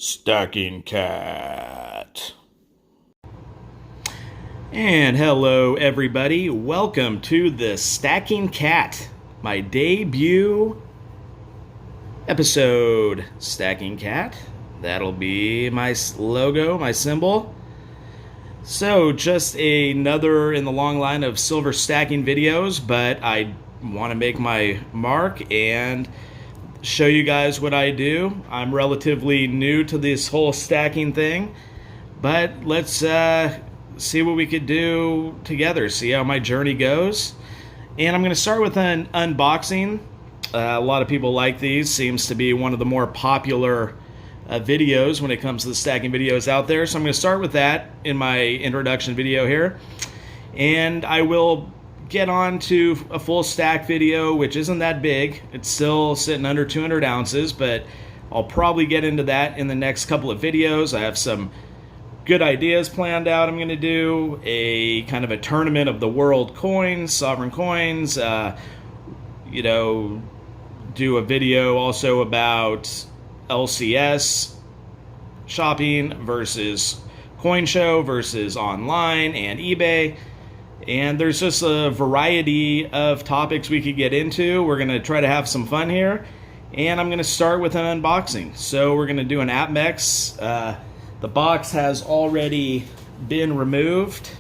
Stacking Cat. And hello, everybody. Welcome to the Stacking Cat, my debut episode. Stacking Cat. That'll be my logo, my symbol. So, just another in the long line of silver stacking videos, but I want to make my mark and show you guys what I do. I'm relatively new to this whole stacking thing, but let's see what we could do together, see how my journey goes. And I'm going to start with an unboxing. A lot of people like these. Seems to be one of the more popular videos when it comes to the stacking videos out there. So I'm going to start with that in my introduction video here. And I will get on to a full stack video, which isn't that big. It's still sitting under 200 ounces, but I'll probably get into that in the next couple of videos. I have some good ideas planned out. I'm going to do a kind of a tournament of the world coins, sovereign coins, do a video also about LCS shopping versus coin show versus online and eBay. And there's just a variety of topics we could get into. We're going to try to have some fun here. And I'm going to start with an unboxing. So we're going to do an AppMex. The box has already been removed.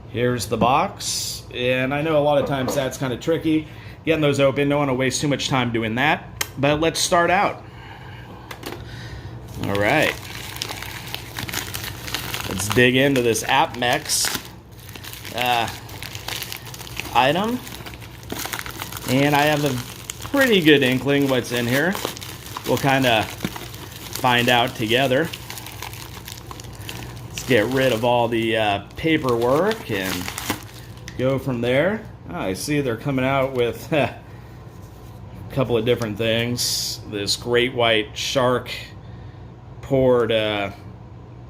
Here's the box. And I know a lot of times that's kind of tricky, getting those open. Don't want to waste too much time doing that. But let's start out. All right. Let's dig into this AppMex item, and I have a pretty good inkling what's in here. We'll kind of find out together. Let's get rid of all the paperwork and go from there. I see they're coming out with a couple of different things. This great white shark poured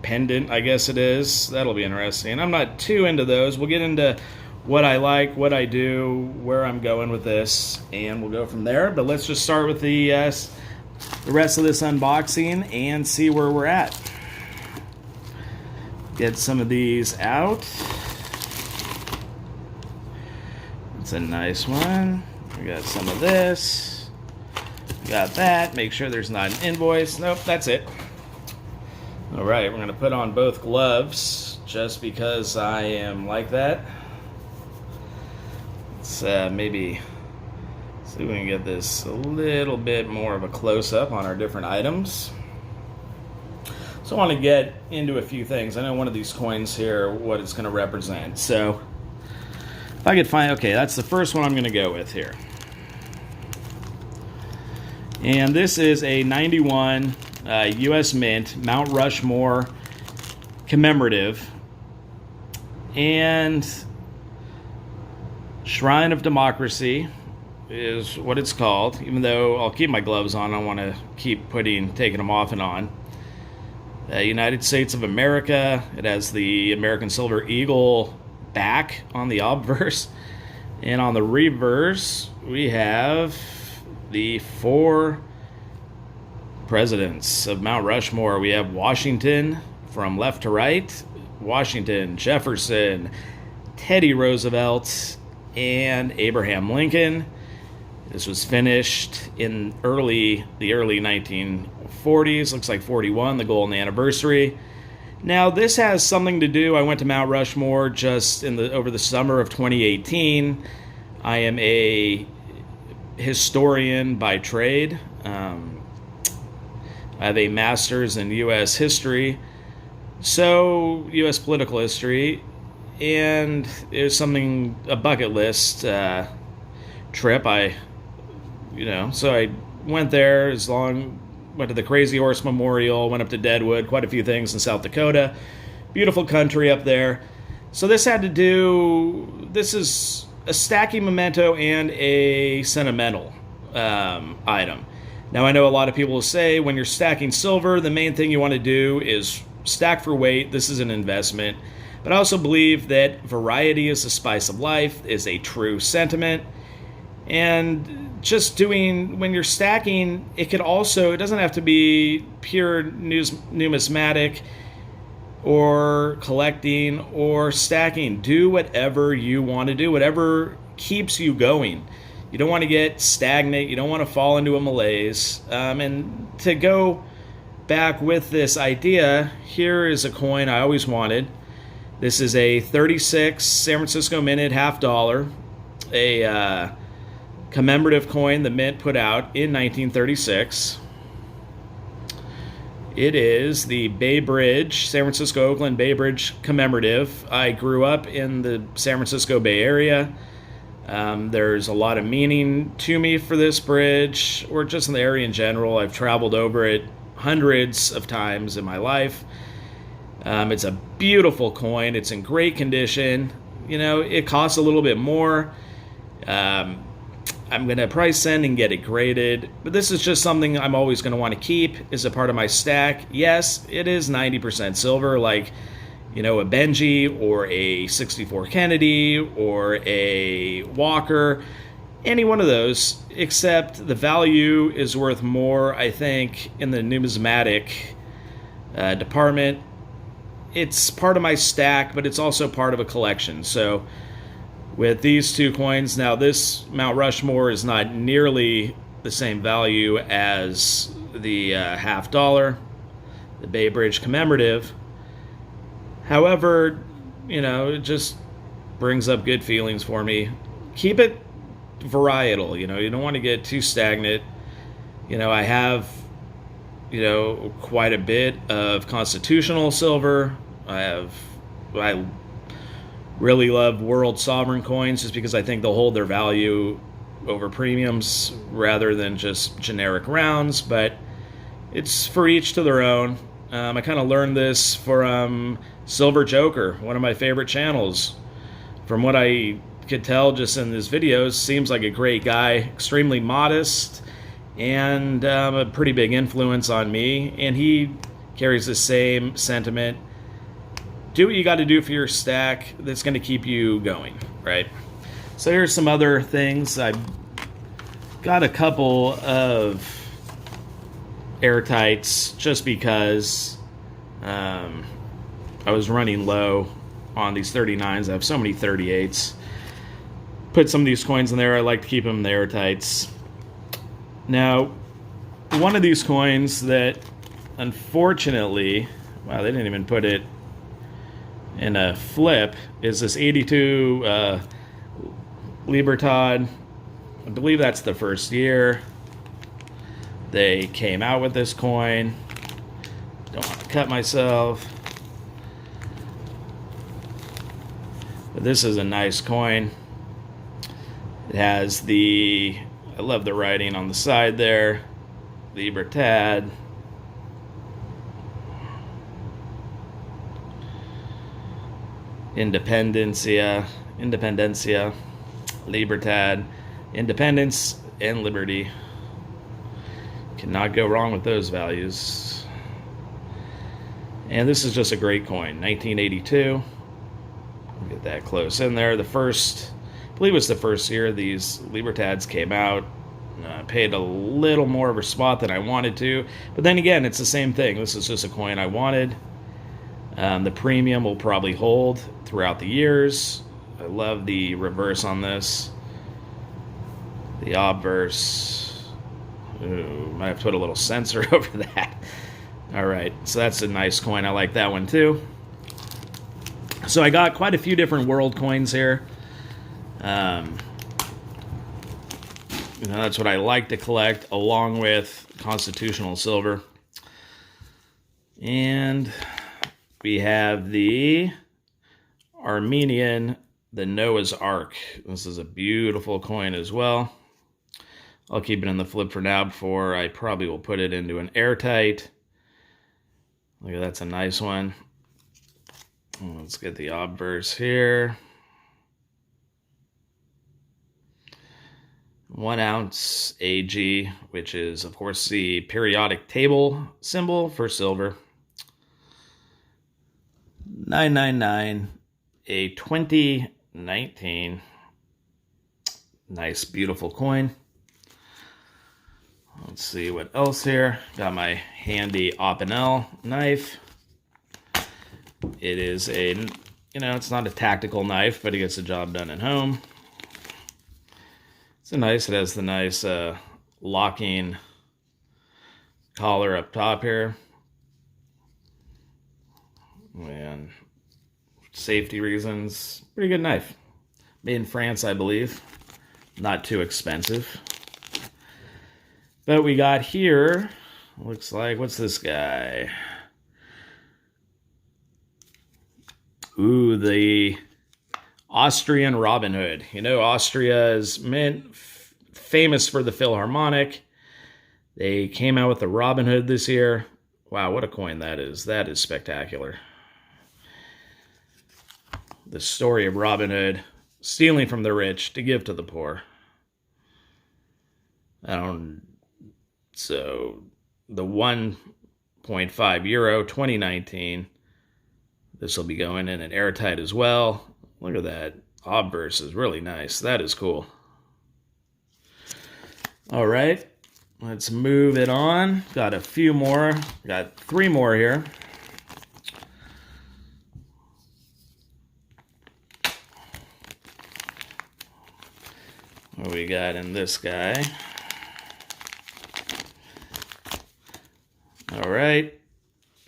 pendant, I guess it is. That'll be interesting. I'm not too into those. We'll get into what I like, what I do, where I'm going with this, and we'll go from there. But let's just start with the rest of this unboxing and see where we're at. Get some of these out. It's a nice one. We got some of this. Got that. Make sure there's not an invoice. Nope, that's it. All right, we're going to put on both gloves just because I am like that. Let's maybe see if we can get this a little bit more of a close-up on our different items. So I want to get into a few things. I know one of these coins here, what it's going to represent. So if I could find, okay, that's the first one I'm going to go with here. And this is a 91 U.S. Mint, Mount Rushmore Commemorative, and Shrine of Democracy is what it's called, even though I'll keep my gloves on. I want to keep taking them off and on. United States of America. It has the American Silver Eagle back on the obverse, and on the reverse we have the 4 presidents of Mount Rushmore. We have Washington from left to right, Washington, Jefferson, Teddy Roosevelt, and Abraham Lincoln. This was finished in the early 1940s, looks like 41, the golden anniversary. Now this has something to do, I went to Mount Rushmore just over the summer of 2018. I am a historian by trade. I have a master's in U.S. history, so U.S. political history, and it was a bucket list trip. So I went there went to the Crazy Horse Memorial, went up to Deadwood, quite a few things in South Dakota. Beautiful country up there. So this is a stacking memento and a sentimental item. Now, I know a lot of people will say when you're stacking silver, the main thing you want to do is stack for weight. This is an investment. But I also believe that variety is the spice of life is a true sentiment. And just doing, when you're stacking, it doesn't have to be pure numismatic or collecting or stacking. Do whatever you want to do, whatever keeps you going. You don't want to get stagnant. You don't want to fall into a malaise. And to go back with this idea, here is a coin I always wanted. This is a 36 San Francisco Minted $50, a commemorative coin the Mint put out in 1936. It is the Bay Bridge, San Francisco Oakland Bay Bridge Commemorative. I grew up in the San Francisco Bay Area. There's a lot of meaning to me for this bridge, or just in the area in general. I've traveled over it hundreds of times in my life. It's a beautiful coin. It's in great condition. You know, it costs a little bit more. I'm going to price send and get it graded, but this is just something I'm always going to want to keep as a part of my stack. Yes, it is 90% silver, like, you know, a Benji or a 64 Kennedy or a Walker, any one of those, except the value is worth more, I think, in the numismatic department. It's part of my stack, but it's also part of a collection. So with these two coins, now this Mount Rushmore is not nearly the same value as the $50, the Bay Bridge Commemorative. However, you know, it just brings up good feelings for me. Keep it varietal, you know, you don't want to get too stagnant. You know, I have, you know, quite a bit of constitutional silver. I really love world sovereign coins just because I think they'll hold their value over premiums rather than just generic rounds, but it's for each to their own. I kind of learned this from Silver Joker, one of my favorite channels. From what I could tell just in his videos, seems like a great guy, extremely modest, and a pretty big influence on me, and he carries the same sentiment. Do what you got to do for your stack that's going to keep you going, right? So here's some other things. I've got a couple of airtights just because I was running low on these 39s. I have so many 38s. Put some of these coins in there. I like to keep them in the airtights. Now, one of these coins that unfortunately, wow, they didn't even put it in a flip, is this 82 Libertad. I believe that's the first year they came out with this coin. Don't want to cut myself. But this is a nice coin. It has I love the writing on the side there, Libertad. Independencia, Libertad, independence and liberty. Cannot go wrong with those values. And this is just a great coin, 1982. Get that close in there. I believe it was the first year these Libertads came out. Paid a little more of a spot than I wanted to, but then again, it's the same thing. This is just a coin I wanted. The premium will probably hold throughout the years. I love the reverse on this. The obverse. Ooh, might have to put a little sensor over that. Alright, so that's a nice coin. I like that one too. So I got quite a few different world coins here. You know, that's what I like to collect, along with constitutional silver. And we have the Armenian, the Noah's Ark. This is a beautiful coin as well. I'll keep it in the flip for now before I probably will put it into an airtight. Look at that's a nice one. Let's get the obverse here. 1 ounce AG, which is, of course, the periodic table symbol for silver. 999, a 2019 Nice, beautiful coin. Let's see what else here. Got my handy Opinel knife. It is a, it's not a tactical knife, but it gets the job done at home. It has the nice locking collar up top here. And safety reasons, pretty good knife. Made in France, I believe. Not too expensive. But we got here, looks like, what's this guy? Ooh, the Austrian Robin Hood. Austria is famous for the Philharmonic. They came out with the Robin Hood this year. Wow, what a coin that is. That is spectacular. The story of Robin Hood stealing from the rich to give to the poor. So the 1.5 euro, 2019. This will be going in an airtight as well. Look at that. Obverse is really nice. That is cool. All right, let's move it on. Got a few more. Got 3 more here. What we got in this guy? All right.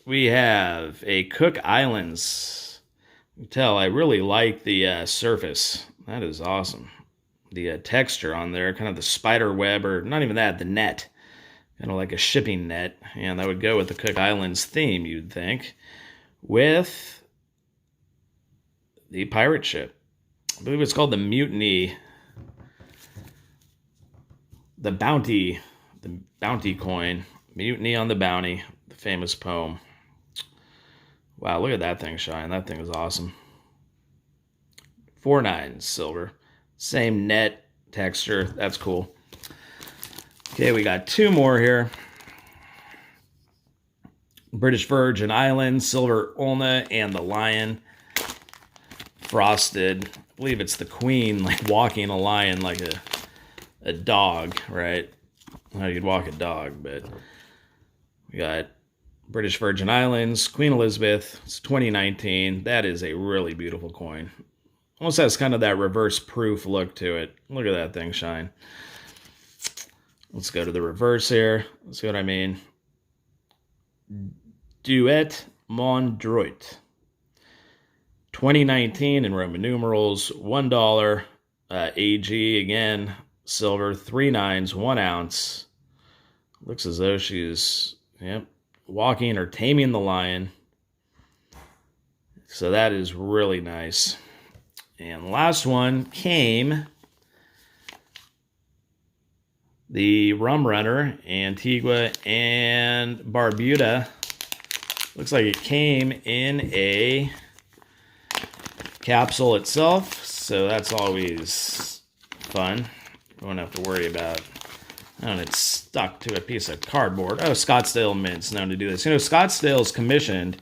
We have a Cook Islands. You can tell I really like the surface. That is awesome. The texture on there, kind of the spider web, or not even that, the net. Kind of like a shipping net. And that would go with the Cook Islands theme, you'd think. With the pirate ship. I believe it's called the Mutiny. The Bounty coin. Mutiny on the Bounty. The famous poem. Wow, look at that thing shine. That thing is awesome. 4/9 silver. Same net texture. That's cool. Okay, we got 2 more here. British Virgin Islands, silver ulna, and the lion. Frosted. I believe it's the queen, like walking a lion like a dog, right? How you'd walk a dog, but we got British Virgin Islands, Queen Elizabeth. It's 2019. That is a really beautiful coin. Almost has kind of that reverse proof look to it. Look at that thing shine. Let's go to the reverse here. Let's see what I mean. Duet Mondroit. 2019 in Roman numerals. $1. AG again. Silver. 3/9, 1 ounce. Looks as though she's, walking or taming the lion. So that is really nice. And last one came the Rum Runner, Antigua and Barbuda. Looks like it came in a capsule itself, so that's always fun. You won't have to worry about, it's stuck to a piece of cardboard. Oh, Scottsdale Mint's known to do this. Scottsdale's commissioned.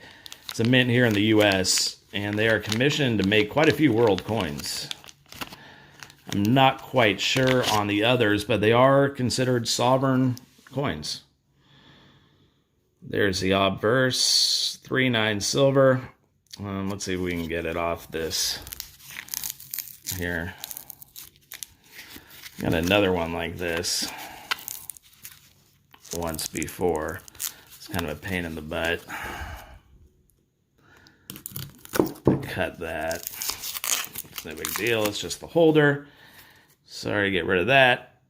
It's a mint here in the U.S., and they are commissioned to make quite a few world coins. I'm not quite sure on the others, but they are considered sovereign coins. There's the obverse, 3/9 silver. Let's see if we can get it off this here. Got another one like this once before. It's kind of a pain in the butt. Cut that. It's no big deal. It's just the holder. Sorry to get rid of that.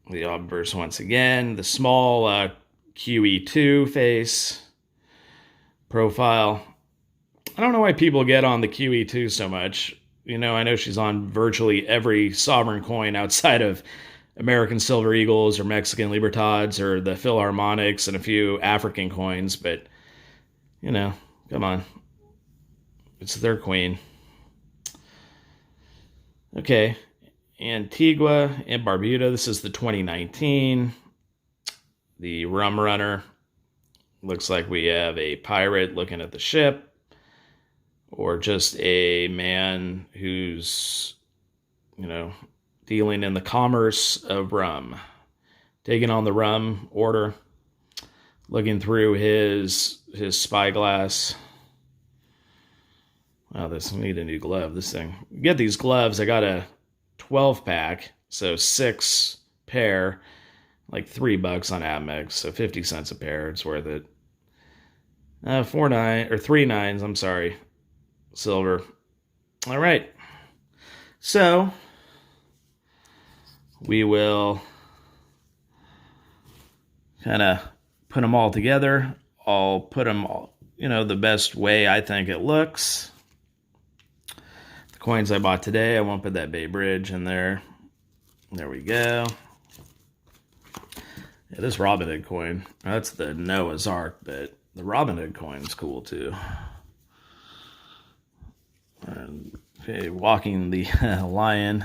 The obverse once again. The small QE2 face profile. I don't know why people get on the QE2 so much. I know she's on virtually every sovereign coin outside of American Silver Eagles or Mexican Libertads or the Philharmonics and a few African coins, but, come on. It's their queen. Okay, Antigua and Barbuda. This is the 2019. The Rum Runner. Looks like we have a pirate looking at the ship, or just a man who's you know, dealing in the commerce of rum. Taking on the rum order, looking through his spyglass. Wow, I need a new glove. This thing. Get these gloves. I got a 12-pack, so 6 pair, like $3 on Amex, so 50 cents a pair. It's worth it. 3 nines. I'm sorry, silver. All right. So we will kind of put them all together. I'll put them all, the best way I think it looks. The coins I bought today, I won't put that Bay Bridge in there. There we go. Yeah, this Robin Hood coin, that's the Noah's Ark, but the Robin Hood coin is cool too. Okay, walking the lion.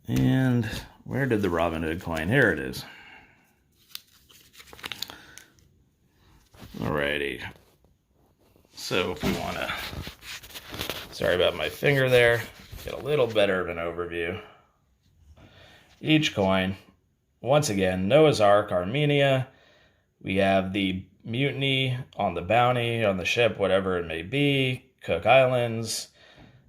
And where did the Robin Hood coin? Here it is. Alrighty. So if we want to, sorry about my finger there, get a little better of an overview. Each coin, once again, Noah's Ark, Armenia. We have the mutiny on the Bounty, on the ship, whatever it may be, Cook Islands.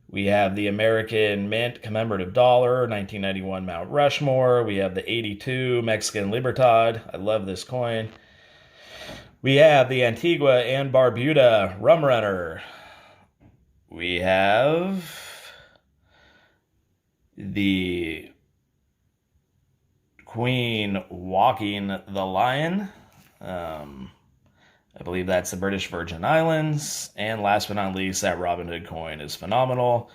We have the American Mint commemorative dollar, 1991 Mount Rushmore. We have the 82 Mexican Libertad. I love this coin. We have the Antigua and Barbuda rum runner. We have the Queen walking the lion. I believe that's the British Virgin Islands. And last but not least, that Robin Hood coin is phenomenal.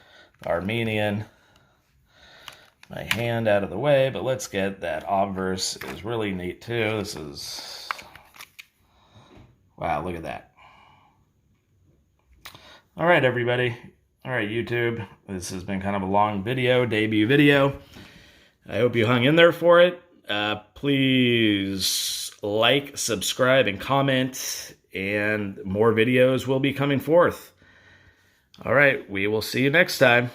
Armenian. My hand out of the way, but let's get that obverse. Is really neat too. This is, wow, look at that. All right, everybody. All right, YouTube. This has been kind of a long video, debut video. I hope you hung in there for it. Please like, subscribe, and comment, and more videos will be coming forth. All right, we will see you next time.